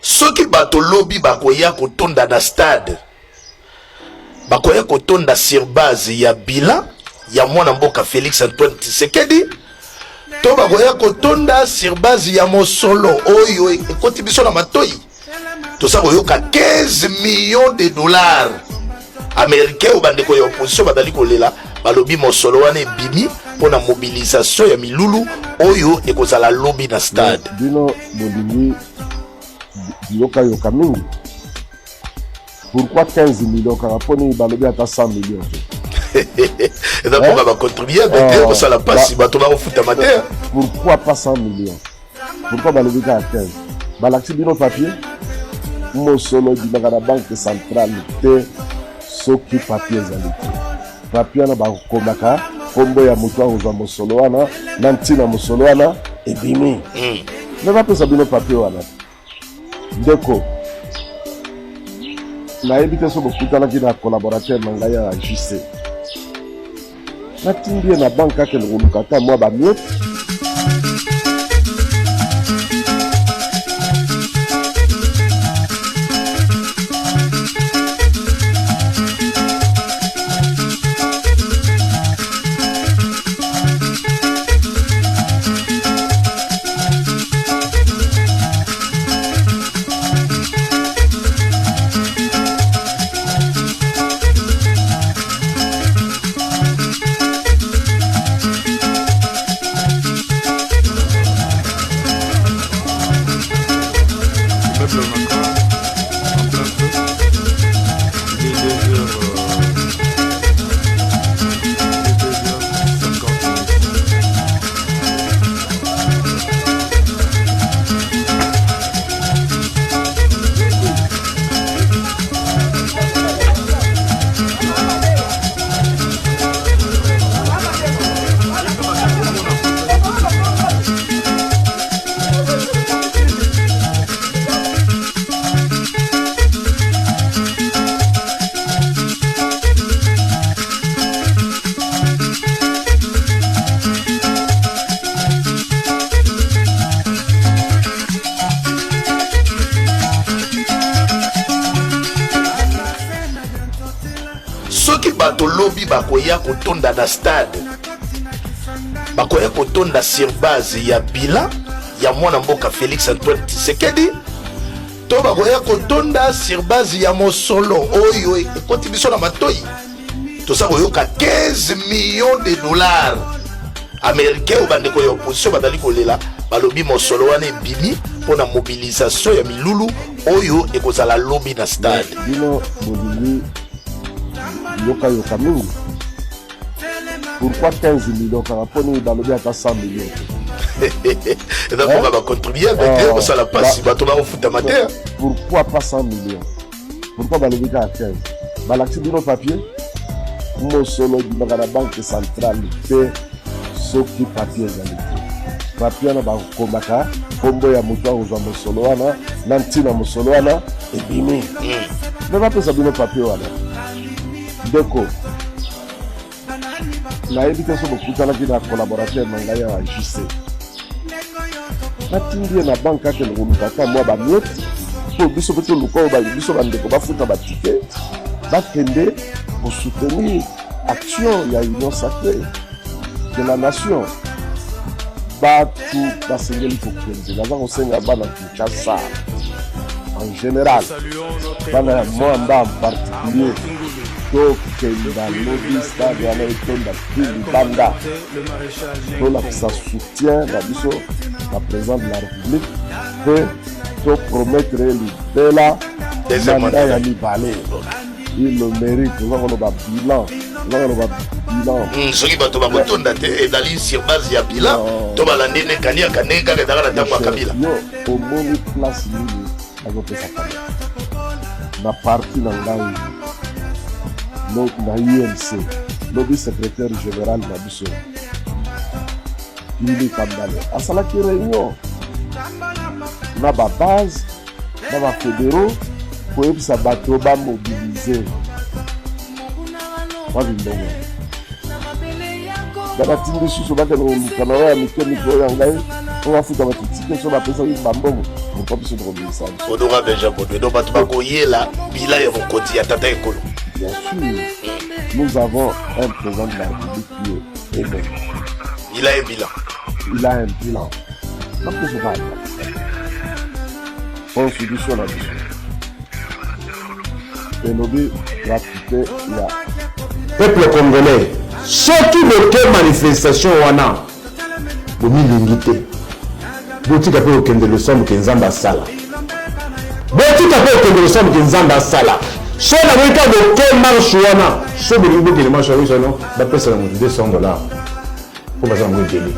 soki bato lobby bakoya kotonda na stade bakoya kotonda sur base ya bilan ya mwana mboka Félix Antoine Tshisekedi to bakoya kotonda sur base ya mosolo oyo ekoti biso na matoi tosa koyoka 15 millions de dollars américains ou bandeko ya opposition badali kolela balobi mosolo wana ebimi pona mobilisation ya milulu oyo ekozala lobby na stade bino bolingi yoka mingi. Pourquoi 15 millions quand on balobi ata 100 millions? Et donc on va contribuer à ça la passe ba to ba futa mater. Pourquoi pas 100 millions? Pourquoi balobi ka 15? Balaxi bino papier mo solo di na banque centrale te soki papier zalite. Papier na ba komaka kombo ya mutu aza mosolo wana na ntina mosolo wana ebimi. Ne va pas bino papier wana. Ndeko na ebite so bokutana kina collaborateur na ngai ya JC natindie na banka ke nguluka ta mwa ba mieux lobby bakoya kotonda na stade bakoya kotonda sur base ya bilan ya mwana mboka Félix Antoine Tshisekedi to bakoya kotonda sur base ya mosolo oyo ekoti biso na matoi tosa koyoka 15 millions de dollars américains ou bandeko ya opposition badali kolela balobi mosolo wana ebimi pona mobilisation ya milulu oyo ekozala lobby na stade bino bolingi yoka mingi. Pourquoi 15 millions quand on balobi ata 100 millions? Et donc on va contribuer à ça la passe ba to ba futa mater. Pourquoi pas 100 millions? Pourquoi balobi ka 15? Balaxi bino papier mo solo di na banque centrale te soki papier zalite. Papier na ba komaka kombo ya mutu aza mosolo wana na ntina mosolo wana ebimi. Ne va pas bino papier wana. Deko na ebite so bokutana kina collaborateur na ngai ya JC natindie na banka ke nguluka ta mwa ba mieux to biso beto luko ba biso bandeko bafuta ba ticket bakende pour soutenir action ya union sacrée de la nation batu basengeli kokende na bango senga bana Kinshasa en général bana mwamba en particulier to kenda lobby stade ya l'étonda banda to la sa soutien la biso la président de la République peut to promettre libela mandat ya libale il le mérite nous avons le bilan soki bato bakotonda te edali sur base ya bilan to balandi ne kania kaneka ke dara tango kabila yo omoni place nini azopesa kabila na parti na ngai na UNC lobby secrétaire général na biso Ili Kambale asalaki réunion na ba base na ba fédéraux pour yebisa bato ba mobiliser wabindongo bana tindi susu bakene olukana oyo ya mike mikro ya ngai oyo bafuta batitike so bapesa bambongo faut pas plus de ça. Honorable Benjamin, donc tu vas courir là, bilan et mon côté à Tata Ekolo. Bien sûr, nous avons un président de la République qui est aimé. Il a un bilan. Il a un bilan. Donc, je vais aller. Constitution la mission. Et nous dit, gratuité, il y a. Peuple congolais, ceux qui bloquent manifestation wana, vous m'invitez. Vous dites que vous avez le somme qui est en sala. Vous dites que vous avez le somme qui est en sala. Si on a vu que vous avez marche wana, si vous avez vu que marche wana, vous avez $200 pour passer dans le délai.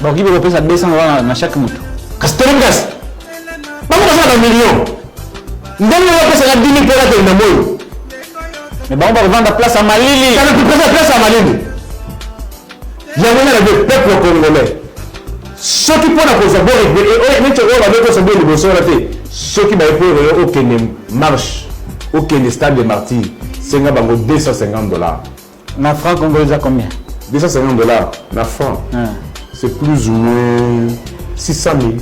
Donc il faut payer $200 dans chaque moto. Castelingas, pas vous passer dans million. Vous avez passer dans 10 000 pour la télé. Mais bon, on va revendre la place à Malili. Ça ne peut pas la place à Malili. Il y a un peuple congolais. Ceux qui prennent la cause, ceux qui n'ont aucune marche, aucun stade de martyr, c'est $250. Na franc congolais à combien? $250. Na franc. C'est plus ou moins 600 000.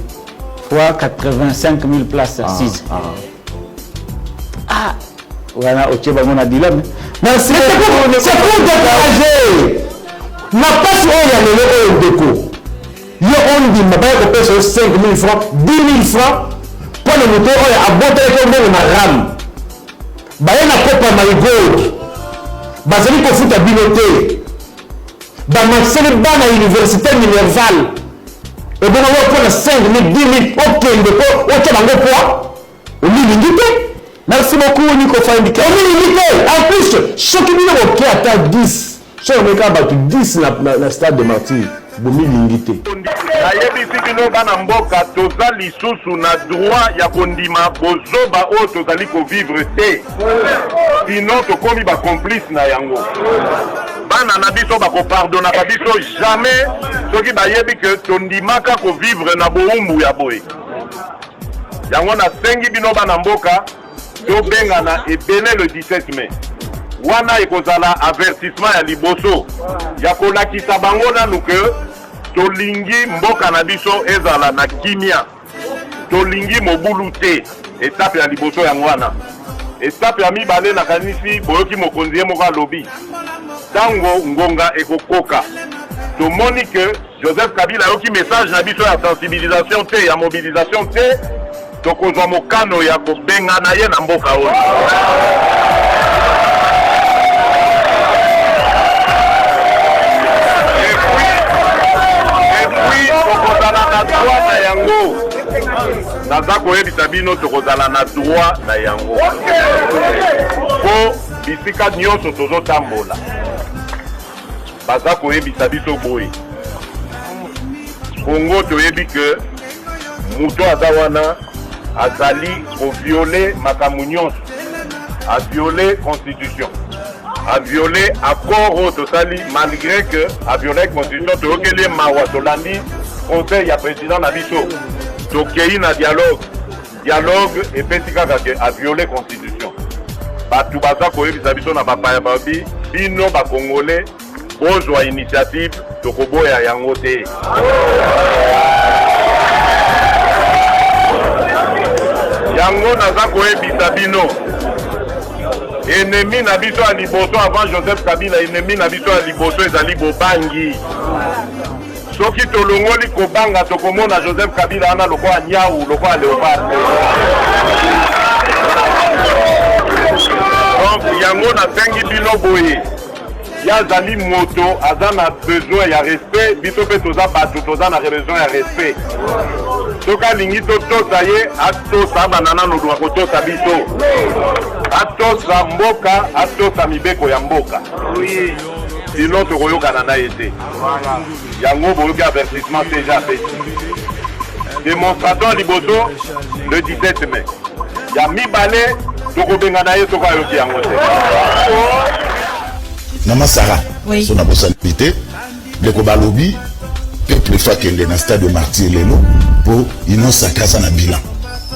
Fois 85 000 places assises. Ah. Voilà, ok, bah on a dit là. Merci beaucoup. C'est pour décourager. Na pas sur il y a le déco. Yo on dit ma baie ko pèse 5 000 francs, 10 000 francs pour le moteur à botter comme na ram. Ba na copa my gold. Ba zali ko futa binoté. Ba maxele ba na université Minerval. Et bon on va prendre 5 000, 10 000, ok ndeko, ok bango quoi? On limite. Merci beaucoup Nico Findike. En plus, chaque minute qui atteint 10, chaque minute qui 10 dans le stade de martyr, vous m'invitez. Nayebisi bino bana mboka toza lisusu na droit ya kondima bozoba oyo tozali kovivre te. Sinon tokomi ba complice na yango. Bana na biso bakopardonaka biso jamais soki bayebi ke tondimaka kovivre na boumbu ya boye. Yango nasengi bino bana mboka tobengana ebele le 17 mai. Wana ekozala avertissement ya liboso ya kolakisa bango nanu ke tolingi mboka na biso ezala na kimia, tolingi mobulu te. Etape ya liboso yango wana. Etape ya mibale nakanisi boyoki mokonzi ye moko alobi tango ngonga ekokoka tomoni ke Joseph Kabila ayoki message na biso ya sensibilisation te, ya mobilisation te, tokozwa mokano ya kobengana ye na mboka oyo. Tokozala na droit na yango. Naza koyebisa bino tokozala na droit na yango. Po bisika nyonso tozotambola. Baza koyebisa biso boye. Congo toyebi ke muto aza wana azali koviole makambo nyonso, a violé constitution, a violé accord oyo tosali, malgré que a violé constitution toyokeli mawa tolandi conseil ya président na biso tokei na dialogue epesi kaka ke a violé constitution. Bato baza koyebisa biso na bapaya babi bino bakongole bozwa initiative tokoboya yango te. Yango naza koyebisa bino ennemi na biso ya liboso avant Joseph Kabila, ennemi na biso ya liboso ezali bobangi. Soki tolongoli kobanga tokomona Joseph Kabila ana lokola nyau, lokola léopard. Donc yango nasengi bino boye yazali moto aza na besoin ya respect, biso pe toza bato toza na besoin ya respect. Soka lingi totosa ye atosa banana no dwa kotosa biso, atosa mboka, atosa mibeko ya mboka. Sinon tokoyokana na ye te. Yango boyoki avertissement déjà fait. Démonstration liboso le 17 mai. Ya mibale tokobengana ye soka yoki yango te. Namasara, son responsabilité, le Kobalobi, peuple soit qu'il est dans le stade de martyr lelo pour innoncer casa na bilan.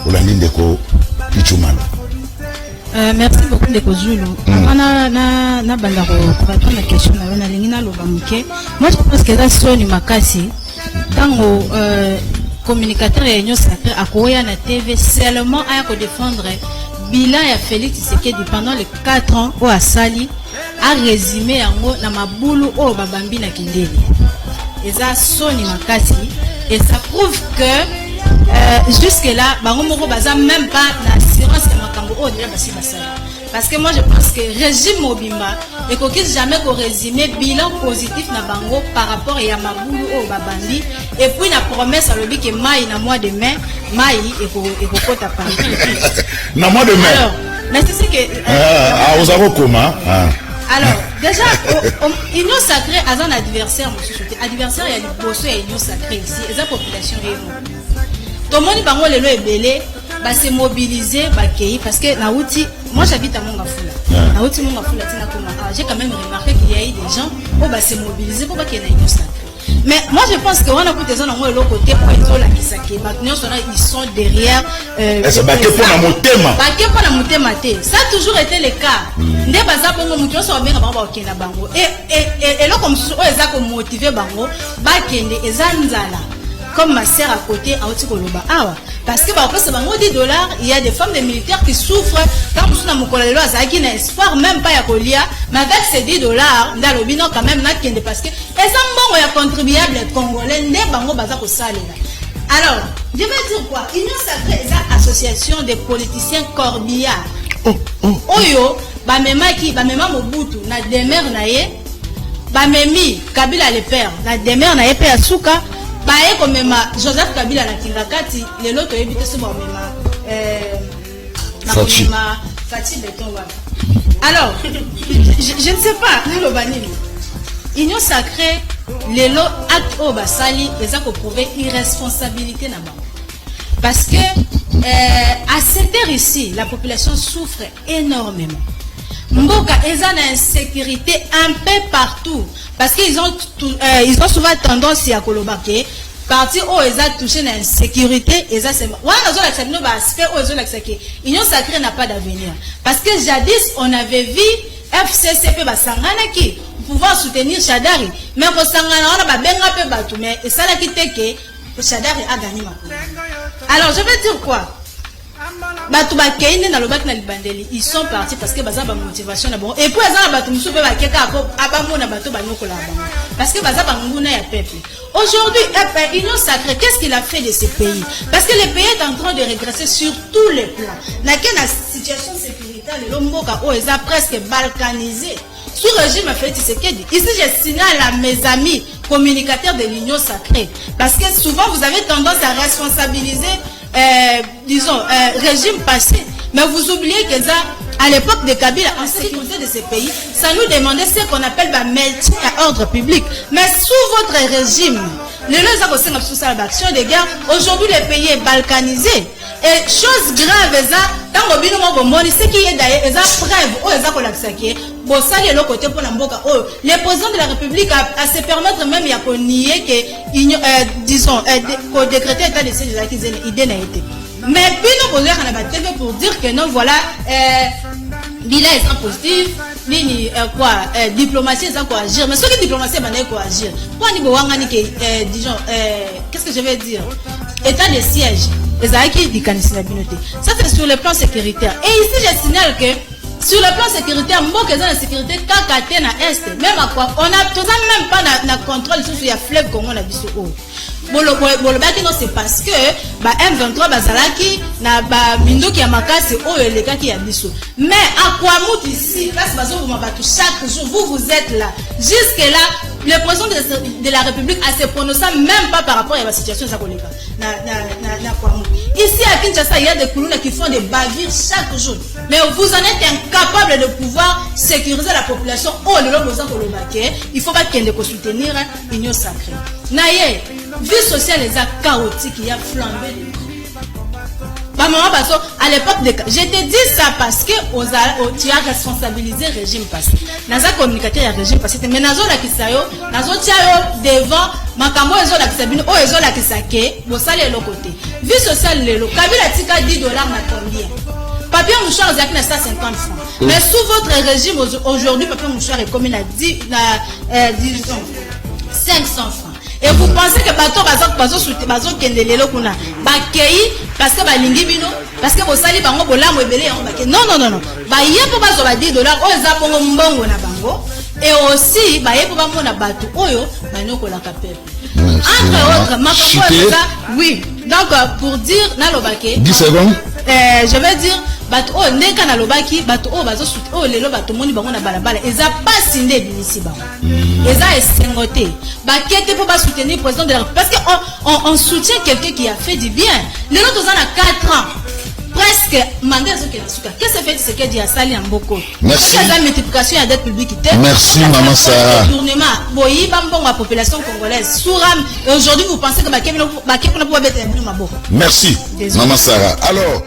Pour la ligne de Ko Pichumana. Merci beaucoup de Kozulu. Na bandaro pour répondre à la question na lingina loba muke. Moi je pense que ça sonne makasi. Tango communicateur ya Union Sacrée akoya na TV seulement aya ko défendre bilan ya Félix Tshisekedi pendant les 4 ans au asali a résumé yango na mabulu o babambi na kindeli. Et ça soni makasi et ça prouve que jusque là bango moko baza même pas l'assurance de makambo o déjà basi basala. Parce que moi je pense que régime Mobimba et qu'on puisse jamais résumer bilan positif na bango par rapport à mabulu au babandi et puis la promesse à l'objet que mai na mois de mai mai et kota pa na mois de mai alors c'est que aux avons comment alors déjà Union Sacrée a un adversaire adversaire il y a des bosseux et Union Sacrée ici et la population réellement tout le monde bango lelo ebele ba se mobiliser ba kei parce que na outi moi j'habite à Mongafula na outi Mongafula tina koma j'ai quand même remarqué qu'il y a eu des gens où ba se mobiliser pour pas qu'il y ait Union Sacrée mais moi je pense que on a coûté ça dans le côté pour être là qui s'aké maintenant ils sont derrière ça ba ke pour na motema ça a toujours été le cas ndé baza bongo mutu so benga bango ba okenda bango et là comme so eza ko motiver bango ba kende ezanzala comme ma sœur à côté à Otikoloba. Parce que bah, $10, il y a des femmes des militaires qui souffrent. Quand nous sommes à Mokolelo, ça qui n'a espoir même pas à Kolia, mais avec ces $10, dans le bilan quand même, parce que les gens sont contribuables congolais, les bango baza ko salela. Alors, je vais dire quoi? Union Sacrée est une association des politiciens corbillards. Oyo, bah mema Mobutu, na demeure nae, bah memi Kabila le père, na demeure nae pe asuka. Bae comme Joseph Kabila na Kingakati les loto ebité so ba mema Fati Beton wa. Alors je ne sais pas le banini. Union Sacrée les lots acte au basali les a prouvé irresponsabilité na bango. Parce que à cette heure ici la population souffre énormément. Mboka eza na insécurité un peu partout parce qu'ils ont souvent tendance à kolobake parti où ils ont touché na insécurité eza c'est ouais nous on accepte nos aspects où ils ont accepté Union Sacrée n'a pas d'avenir parce que jadis on avait vu FCCP basangana qui pouvoir soutenir Shadari mais ko sangana on ba benga pe batu mais et ça là qui te que Shadari a gagné alors je vais dire quoi batu ba keine na lobaki na libandeli ils sont partis parce que baza ba motivation na bon et puis azana batu musu pe ba keka ko abamona batu ba nyokola ba parce que baza ba nguna ya peuple aujourd'hui Union Sacrée qu'est-ce qu'il a fait de ce pays parce que le pays est en train de régresser sur tous les plans na la situation sécuritaire le mboka o eza presque balkanisé sous régime Félix Tshisekedi. Ici je signale à mes amis communicateurs de l'Union Sacrée parce que souvent vous avez tendance à responsabiliser disons, régime passé. Mais vous oubliez que ça, à l'époque de Kabila, en sécurité de ce pays, ça nous demandait ce qu'on appelle le maintien à ordre public. Mais sous votre régime, l'action de guerre, aujourd'hui le pays est balkanisé. Et chose grave, ce qui est d'ailleurs, le président de la République a se permettre même de nier que, disons, qu'on décréter l'état de siège de l'idée n'a été. Mais puis nous posons pour dire que non, voilà, bilan est positif, diplomatie est quoi agir. Mais ce qui diplomatie est quoi agir. Disons, qu'est-ce que je vais dire? État de siège. Ça c'est sur le plan sécuritaire. Et ici je signale que sur le plan sécuritaire, moi que dans la sécurité, quand na est, même à quoi, on a totalement même pas na contrôle sur la fleuve comme on a dit sur eau. C'est parce que M23 bazalaki na ba mindoki ya makasi o eleka ki ya biso. Mais à quoi mout ici, parce que chaque jour vous êtes là. Jusque là, le président de la République a se prononcé même pas par rapport à la situation de koleka. Ici à Kinshasa, il y a des colonnes qui font des bavures chaque jour. Mais vous en êtes incapable de pouvoir sécuriser la population. Oh, il faut pas qu'elle soutenir l'Union Sacrée. Naye, vie sociale est chaotique, il y a flambé. À l'époque de... Je te dis ça parce que tu as responsabilisé le régime passé. Naza communicateur ya régime passé. Mais nazo la kisayo, nazo tiayo devant makambo ezo la kisabino, o ezo la kisake, bosale l'autre côté. Vie sociale lelo, Kabila tika $10 na combien? Papier mouchoir est à 150 francs. Mais sous votre régime aujourd'hui, papier mouchoir est commis à 500 francs. Et vous pensez que bateau bazo kende lelo kuna bakei parce que balingi bino parce que bosali bango bolamo ebele yango bakei non ba yepo bazo ba $10 oyo za bongo mbongo na bango et aussi ba yepo bango na bato oyo banoko la kapep entre autres makambo oui donc pour dire na lobake 10 secondes je vais dire bato o ndeka na lobaki bato o bazo souti o lelo bato moni bango na balabala eza pas sinde binisi bango eza esengote bakete pour ba soutenir président de la parce que on soutient quelqu'un qui a fait du bien lelo tozana 4 ans presque mandat qui la suka qu'est-ce que fait ce que dit à Sali Mboko merci la multiplication à dette publique merci maman Sarah tournement boyi bambongo la population congolaise souram aujourd'hui vous pensez que bakemino pour mettre un maboko merci maman Sarah alors